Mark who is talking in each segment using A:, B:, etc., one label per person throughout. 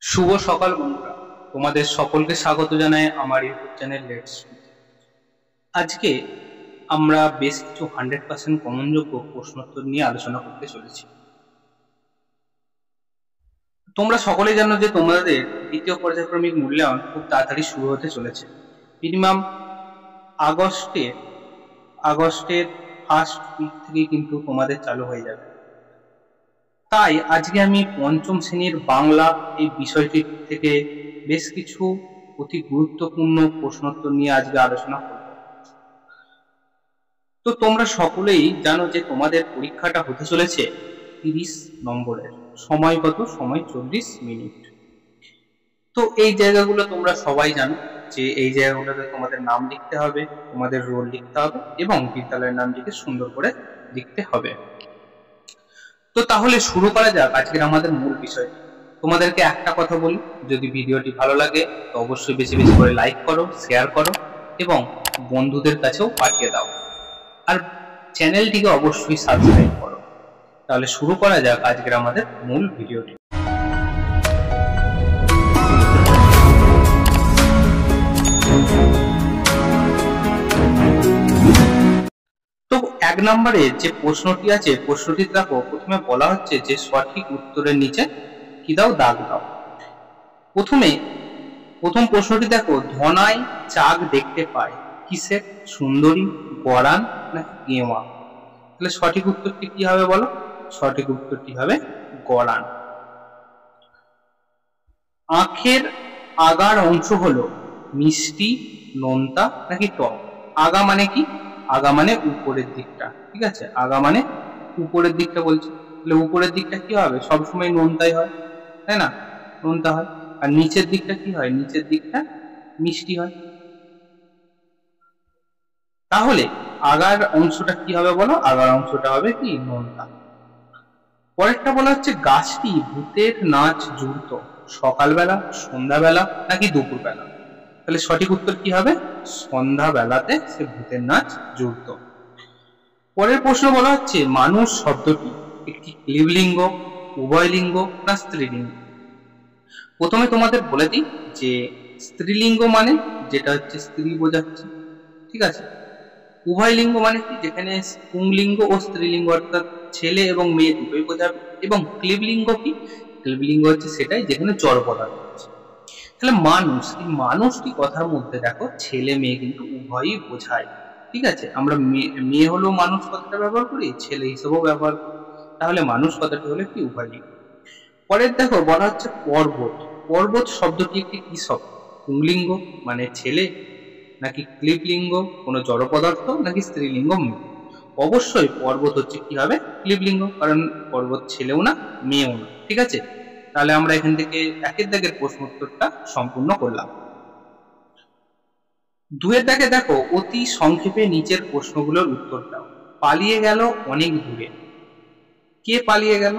A: শুভ সকাল বন্ধুরা, তোমাদের সকলকে স্বাগত জানাই আমার ইউটিউব চ্যানেল লেটস। আজকে আমরা বেশ কিছু 100% কমনযোগ্য প্রশ্নোত্তর নিয়ে আলোচনা করতে চলেছি। তোমরা সকলেই জানো যে তোমাদের দ্বিতীয় পর্যায়ক্রমিক মূল্যায়ন খুব তাড়াতাড়ি শুরু হতে চলেছে। মিনিমাম আগস্টের ফার্স্ট উইক থেকে কিন্তু তোমাদের চালু হয়ে যাবে। তাই আজকে আমি পঞ্চম শ্রেণীর বাংলা এই বিষয়টি থেকে বেশ কিছু অতি গুরুত্বপূর্ণ প্রশ্নোত্তর নিয়ে আজকে আলোচনা করব। তো তোমরা সকলেই জানো যে তোমাদের পরীক্ষাটা হতে চলেছে 30 নম্বরের। সময় কত? সময় 40 মিনিট। তো এই জায়গাগুলো তোমরা সবাই জানো যে এই জায়গাগুলোতে তোমাদের নাম লিখতে হবে, তোমাদের রোল লিখতে হবে এবং বিদ্যালয়ের নামটিকে সুন্দর করে লিখতে হবে। তো তাহলে শুরু করা যাক আজকের আমাদের মূল বিষয়টি। তোমাদেরকে একটা কথা বলি, যদি ভিডিওটি ভালো লাগে তো অবশ্যই বেশি বেশি করে লাইক করো, শেয়ার করো এবং বন্ধুদের কাছেও পাঠিয়ে দাও, আর চ্যানেলটিকে অবশ্যই সাবস্ক্রাইব করো। তাহলে শুরু করা যাক আজকের আমাদের মূল ভিডিওটি। তো 1 নম্বরে যে প্রশ্নটি আছে, প্রশ্নটি দেখো, প্রথমে বলা হচ্ছে যে সঠিক উত্তরের নিচে কি দাও? দাগ দাও। প্রথম প্রশ্নটি দেখো, ধনাই চাক দেখতে পায় কিসের? সুন্দরী, গড়ান নাকি গেওয়া? তাহলে সঠিক উত্তরটি কি হবে বলো? সঠিক উত্তরটি হবে গড়ান। আখের আগার অংশ হলো মিষ্টি, নোনতা নাকি টক? আগা মানে কি? আগা মানে উপরের দিকটা, ঠিক আছে? আগা মানে উপরের দিকটা বলছে, তাহলে উপরের দিকটা কি হবে? সবসময় নোনতাই হয়, তাই না? নোনতা হয়। আর নিচের দিকটা কি হয়? নিচের দিকটা মিষ্টি হয়। তাহলে আগার অংশটা কি হবে বলো? আগার অংশটা হবে কি? নোনতা। পরেরটা বলা হচ্ছে গাছটি ভূতের নাচ জুড়ত সকালবেলা, সন্ধ্যাবেলা নাকি দুপুরবেলা? তাহলে সঠিক উত্তর কি হবে? সন্ধ্যাবেলাতে সে ভূতের নাচ জুড়ত। পরের প্রশ্ন বলা হচ্ছে মানুষ শব্দটি একটি ক্লিবলিঙ্গ, উভয়লিঙ্গ না স্ত্রীলিঙ্গ? প্রথমে তোমাদের বলে দিই যে স্ত্রীলিঙ্গ মানে যেটা হচ্ছে স্ত্রী বোঝাচ্ছে, ঠিক আছে? উভয়লিঙ্গ মানে কি? যেখানে পুংলিঙ্গ ও স্ত্রীলিঙ্গ অর্থাৎ ছেলে এবং মেয়ে দুটোই বোঝাবে। এবং ক্লিবলিঙ্গ কি? ক্লিবলিঙ্গ হচ্ছে সেটাই যেখানে জড় পদার্থ আছে। তাহলে মানুষ, এই মানুষটি কথার মধ্যে দেখো ছেলে মেয়ে কিন্তু উভয়ই বোঝায়, ঠিক আছে? আমরা মেয়ে হলেও মানুষ কথাটা ব্যবহার করি, ছেলে হিসেবেও ব্যবহার করি। তাহলে মানুষ কথাটি হলো কি? উভয়লিঙ্গ। পরের দেখো বলা হচ্ছে পর্বত। পর্বত শব্দটি একটি কি শব্দ? পুংলিঙ্গ মানে ছেলে নাকি ক্লিবলিঙ্গ কোনো জড় পদার্থ নাকি স্ত্রীলিঙ্গ মেয়ে? অবশ্যই পর্বত হচ্ছে কি হবে? ক্লিবলিঙ্গ, কারণ পর্বত ছেলেও না মেয়েও না, ঠিক আছে? তাহলে আমরা এখান থেকে একের দাগের প্রশ্ন উত্তরটা সম্পূর্ণ করলাম। 2 দাগে দেখো অতি সংক্ষেপে নিচের প্রশ্নগুলোর উত্তর দাও। পালিয়ে গেল অনেক দূরে, কে পালিয়ে গেল?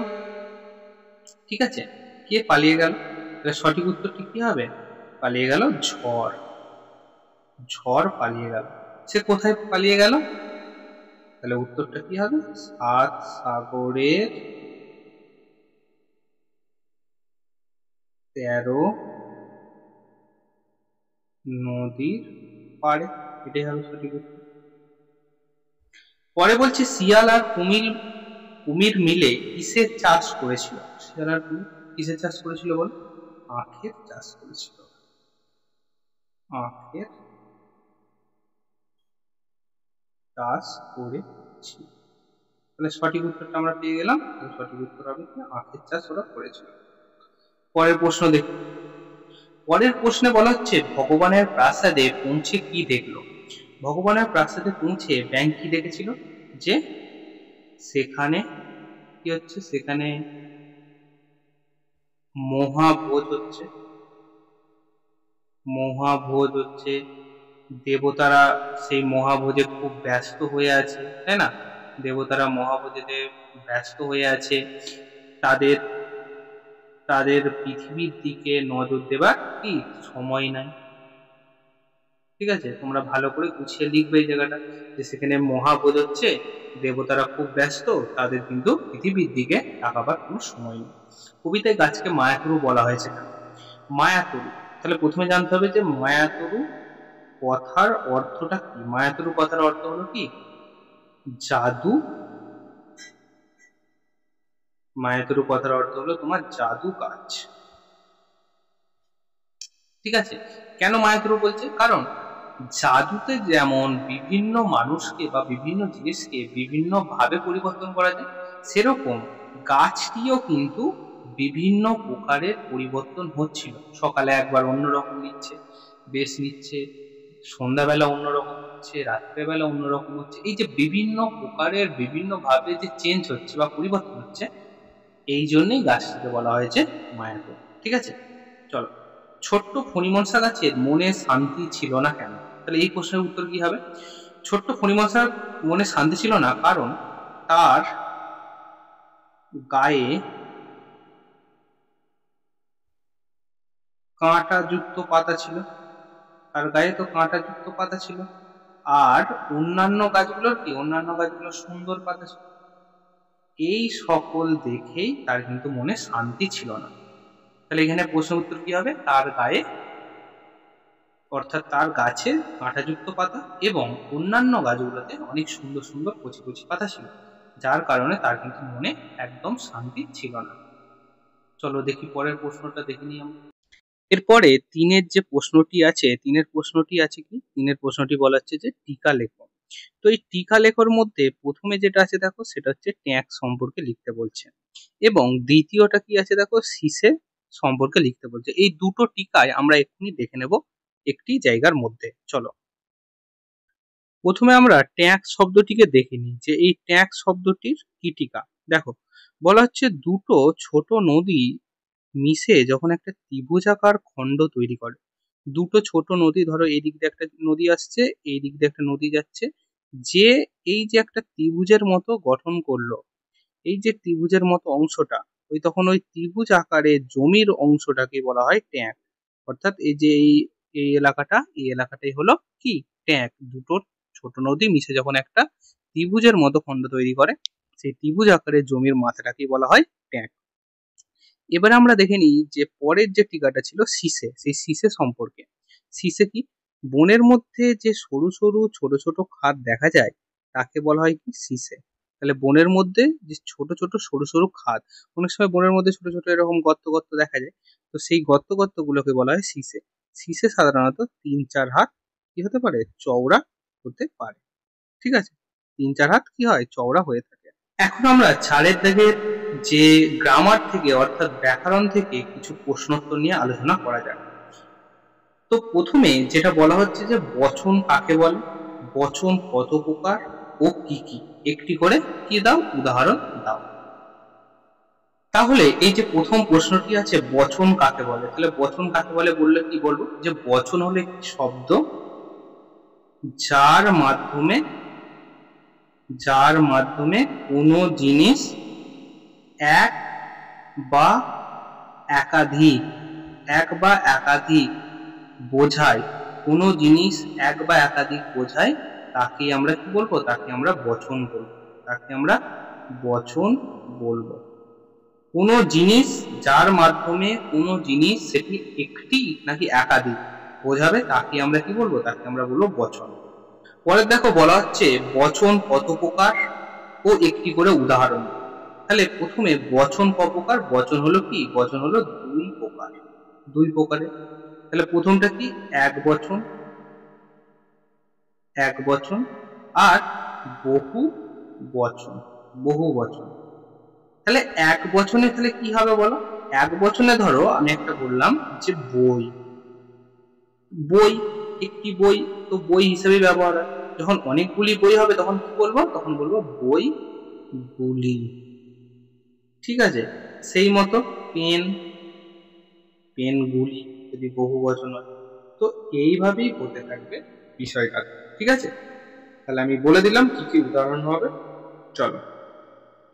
A: ঠিক আছে, কে পালিয়ে গেল? তাহলে সঠিক উত্তরটি কি হবে? পালিয়ে গেল ঝড়। ঝড় পালিয়ে গেল। সে কোথায় পালিয়ে গেল? তাহলে উত্তরটা কি হবে? 7 সাগরের 13 নদীর পাড়ে। এটাই হবে সঠিক উত্তর। পরে বলছে শিয়াল আর কুমির মিলে কিসের চাষ করেছিল? শিয়াল আর কুমির কিসের চাষ করেছিল বল? আখের চাষ করেছিল। আখের চাষ করেছিল। তাহলে সঠিক উত্তরটা আমরা পেয়ে গেলাম। সঠিক উত্তর হবে কি? আখের চাষ ওরা করেছিল। পরের প্রশ্ন দেখি। পরের প্রশ্নে বলা হচ্ছে ভগবানের প্রাসাদে পৌঁছে কি দেখলো? ভগবানের প্রাসাদে পৌঁছে ব্যাঙ কি দেখেছিল? যে সেখানে কি হচ্ছে? সেখানে মহাভোজ হচ্ছে। মহাভোজ হচ্ছে, দেবতারা সেই মহাভোজে খুব ব্যস্ত হয়ে আছে, তাই না? দেবতারা মহাভোজেতে ব্যস্ত হয়ে আছে। তাদের তাদের পৃথিবীর দিকে নজর দেবার কি সময় নাই, ঠিক আছে? তোমরা ভালো করে গুছিয়ে লিখবে এই জায়গাটা, যে সেখানে মহাভোজ হচ্ছে, দেবতারা খুব ব্যস্ত, তাদের কিন্তু পৃথিবীর দিকে তাকাবার কোনো সময় নেই। কবিতায় গাছকে মায়াপুরু বলা হয়েছে। মায়াতরু, তাহলে প্রথমে জানতে হবে যে মায়াতরু কথার অর্থটা কি। মায়াতরু কথার অর্থ হলো কি জাদু। মায়াতরু কথার অর্থ হলো তোমার জাদু কাজ। ঠিক আছে, কেন মায়াতরু বলছে? কারণ জাদুতে যেমন বিভিন্ন মানুষকে বা বিভিন্ন জিনিসকে বিভিন্ন ভাবে পরিবর্তন করা যায়, সেরকম গাছটিও কিন্তু বিভিন্ন প্রকারের পরিবর্তন হচ্ছিল। সকালে একবার অন্যরকম নিচ্ছে, বেশ নিচ্ছে, সন্ধ্যাবেলা অন্যরকম হচ্ছে, রাত্রেবেলা অন্যরকম হচ্ছে। এই যে বিভিন্ন প্রকারের বিভিন্ন ভাবে যে চেঞ্জ হচ্ছে বা পরিবর্তন হচ্ছে, এই জন্যই গাছটিকে বলা হয়েছে মায়াতরু। ঠিক আছে, চলো। ছোট্ট ফণিমনসা গাছের মনে শান্তি ছিল না কেন? তাহলে এই প্রশ্নের উত্তর কি হবে? ছোট্ট ফণিমনসার মনে শান্তি ছিল না কারণ তার গায়ে কাঁটাযুক্ত পাতা ছিল। তার গায়ে তো কাঁটাযুক্ত পাতা ছিল। আর অন্যান্য গাছগুলোর কি, অন্যান্য গাছগুলোর সুন্দর পাতা ছিল। এই সকল দেখেই তার কিন্তু মনে শান্তি ছিল না। তাহলে এখানে প্রশ্নের উত্তর কি হবে? তার গায়ে, অর্থাৎ তার গাছে কাঁটাযুক্ত পাতা এবং অন্যান্য গাছগুলোতে অনেক সুন্দর সুন্দর কচি কচি পাতা ছিল, যার কারণে তার কিন্তু মনে একদম শান্তি ছিল না। চলো দেখি পরের প্রশ্নটা দেখে নিই আমরা। এরপরে তিনের যে প্রশ্নটি আছে, তিনের প্রশ্নটি আছে কি, তিনের প্রশ্নটি বলা হচ্ছে যে টিকা লেখো। তো এই টিকা লেখর মধ্যে প্রথমে যেটা আছে দেখো, সেটা হচ্ছে ট্যাগ সম্পর্কে লিখতে বলছে, এবং দ্বিতীয়টা কি আছে দেখো, শিশে সম্পর্কে লিখতে বলছে। এই দুটো টিকায় আমরা এক্ষুনি দেখে নেব একটি জায়গার মধ্যে। চলো প্রথমে আমরা ট্যাগ শব্দটিকে দেখে নিই যে এই ট্যাগ শব্দটির কি টিকা। দেখো বলা হচ্ছে দুটো ছোট নদী মিশে যখন একটা ত্রিভুজাকার খণ্ড তৈরি করে। দুটো ছোট নদী, ধরো এই দিক দিয়ে একটা নদী আসছে, এই দিক দিয়ে একটা নদী যাচ্ছে, যে এই যে একটা ত্রিভুজের মতো গঠন করলো, এই যে ত্রিভুজের মতো অংশটা, ওই তখন ওই ত্রিভুজ আকারে জমির অংশটাকে বলা হয় ট্যাগ। অর্থাৎ এই যে এই এলাকাটা, এই এলাকাটাই হলো কি ট্যাগ। দুটো ছোট নদী মিশে যখন একটা ত্রিভুজের মতো খণ্ড তৈরি করে, সেই ত্রিভুজ আকারে জমির মাথাটাকেই বলা হয় ট্যাগ। এবার আমরা দেখে নিই যে পরের যে টিকাটা ছিল শীষে, সেই শীষে সম্পর্কে। শীষে কি, বনের মধ্যে যে সরু সরু ছোট ছোট খাদ দেখা যায় তাকে বলা হয় কি শীষে। তাহলে বনের মধ্যে যে ছোট ছোট সরু সরু খাদ, অনেক সময় বনের মধ্যে ছোট ছোট এরকম গর্ত গর্ত দেখা যায়, তো সেই গর্ত গর্ত গুলোকে বলা হয় শীষে। শীষে সাধারণত 3-4 হাত কি হতে পারে, চওড়া হতে পারে। ঠিক আছে, 3-4 হাত কি হয়, চওড়া হয়ে থাকে। এখন আমরা 4-এর দাগের যে গ্রামার থেকে অর্থাৎ ব্যাকরণ থেকে কিছু প্রশ্নোত্তর নিয়ে আলোচনা করা যাক। তো প্রথমে যেটা বলা হচ্ছে যে বচন কাকে বলে, বচন কত প্রকার ও কি কি, একটি করে কি দাও, উদাহরণ দাও। তাহলে এই যে প্রথম প্রশ্নটি আছে বচন কাকে বলে, তাহলে বচন কাকে বলে বললে কি বলবো, যে বচন হলো একটি শব্দ যার মাধ্যমে, যার মাধ্যমে কোনো জিনিস এক বা একাধিক, এক বা একাধিক বোঝায়, কোনো জিনিস এক বা একাধিক বোঝায়, তাকে আমরা কি বলবো, তাকে আমরা বচন বলবো, তাকে আমরা বচন বলবো। কোনো জিনিস যার মাধ্যমে কোনো জিনিস সেটি একটি নাকি একাধিক বোঝাবে, তাকে আমরা কি বলবো, তাকে আমরা বলবো বচন। পরে দেখো বলা হচ্ছে বচন কত প্রকার ও একটি করে উদাহরণ। তাহলে প্রথমে বচন ক প্রকার, বচন হলো কি, বচন হলো 2 প্রকার, 2 প্রকারের। তাহলে প্রথমটা কি, এক বচন, এক বচন, আর বহু বচন, বহু বচন। তাহলে এক বচনে তাহলে কি হবে বলো, এক বচনে ধরো আমি একটা বললাম যে বই, বই, একটি বই, তো বই হিসেবে ব্যবহার হয়। যখন অনেকগুলি বই হবে তখন কি বলবো, তখন বলবো বই গুলি। ঠিক আছে, সেই মতো পেন, পেনগুলি যদি বহু বচন হয়। তো এইভাবেই হতে থাকবে বিষয়টা। ঠিক আছে, তাহলে আমি বলে দিলাম কি কি উদাহরণ হবে। চলো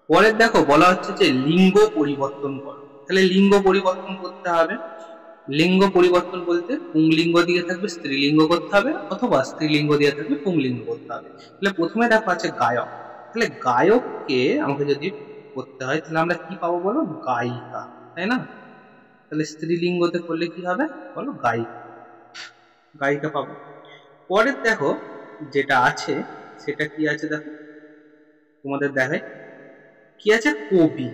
A: পরের দেখো বলা হচ্ছে যে লিঙ্গ পরিবর্তন করো। তাহলে লিঙ্গ পরিবর্তন করতে হবে। লিঙ্গ পরিবর্তন বলতে পুংলিঙ্গ দিয়ে থাকবে স্ত্রীলিঙ্গ করতে হবে, অথবা স্ত্রীলিঙ্গ দিয়ে থাকবে পুংলিঙ্গ করতে হবে। তাহলে প্রথমে দেখো আছে গায়ক। তাহলে গায়ককে আমাকে যদি করতে হয় তাহলে আমরা কি পাবো বলো, গায়িকা, তাই না? তাহলে স্ত্রীলিঙ্গতে করলে কি হবে বলো, গায়িকা, গায়িকা পাবো। পরের দেখো যেটা আছে সেটা কি আছে দেখো, তোমাদের দেখায় কি আছে, কবি।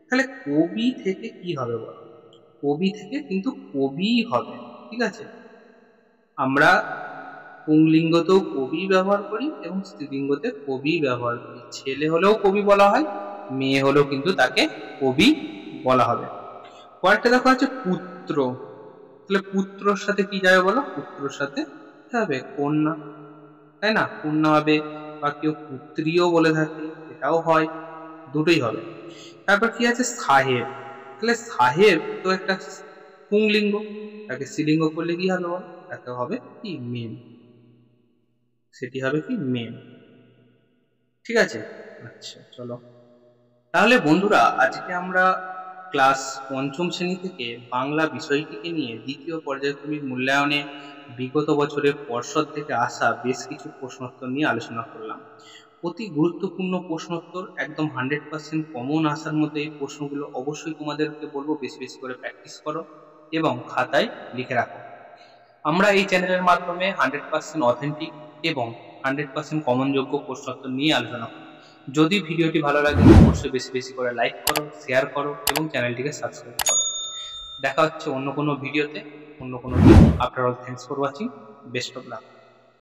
A: তাহলে কবি থেকে কি হবে বলো, কবি থেকে কিন্তু কবিই হবে, ঠিক আছে। আমরা পুংলিঙ্গতেও কবি ব্যবহার করি এবং স্ত্রীলিঙ্গতে কবি ব্যবহার করি। ছেলে হলেও কবি বলা হয়, মেয়ে হলেও কিন্তু তাকে কবি বলা হবে। পরেরটা দেখো আছে পুত্র। তাহলে পুত্রর সাথে কি যাবে বলো, পুত্রর সাথে কি হবে, কন্যা, তাই না, কন্যা হবে। বা কেউ পুত্রীও বলে থাকে, এটাও হয়, দুটোই হবে। তারপর কি আছে, সাহেব। তাহলে সাহেব তো একটা পুংলিঙ্গ, তাকে স্ত্রীলিঙ্গ করলে কি হবে বল, তাকে হবে কি মেম, সেটি হবে কি মেম, ঠিক আছে। আচ্ছা চলো, তাহলে বন্ধুরা আজকে আমরা ক্লাস পঞ্চম শ্রেণী থেকে বাংলা বিষয়টিকে নিয়ে দ্বিতীয় পর্যায়ক্রমিক মূল্যায়নে বিগত বছরের পর্ষদ থেকে আসা বেশ কিছু প্রশ্নোত্তর নিয়ে আলোচনা করলাম। অতি গুরুত্বপূর্ণ প্রশ্নোত্তর, একদম 100% কমন আসার মতো এই প্রশ্নগুলো অবশ্যই তোমাদেরকে বলবো বেশি বেশি করে প্র্যাকটিস করো এবং খাতায় লিখে রাখো। আমরা এই চ্যানেলের মাধ্যমে 100% অথেন্টিক এবং 100% কমন যোগ্য প্রশ্নোত্তর নিয়ে আলোচনা করি। যদি ভিডিওটি ভালো লাগে অবশ্যই বেশি বেশি করে লাইক করো, শেয়ার করো এবং চ্যানেলটিকে সাবস্ক্রাইব করো। দেখা হচ্ছে অন্য কোনো ভিডিওতে, অন্য কোনো দিন। After all thanks for watching, best of luck.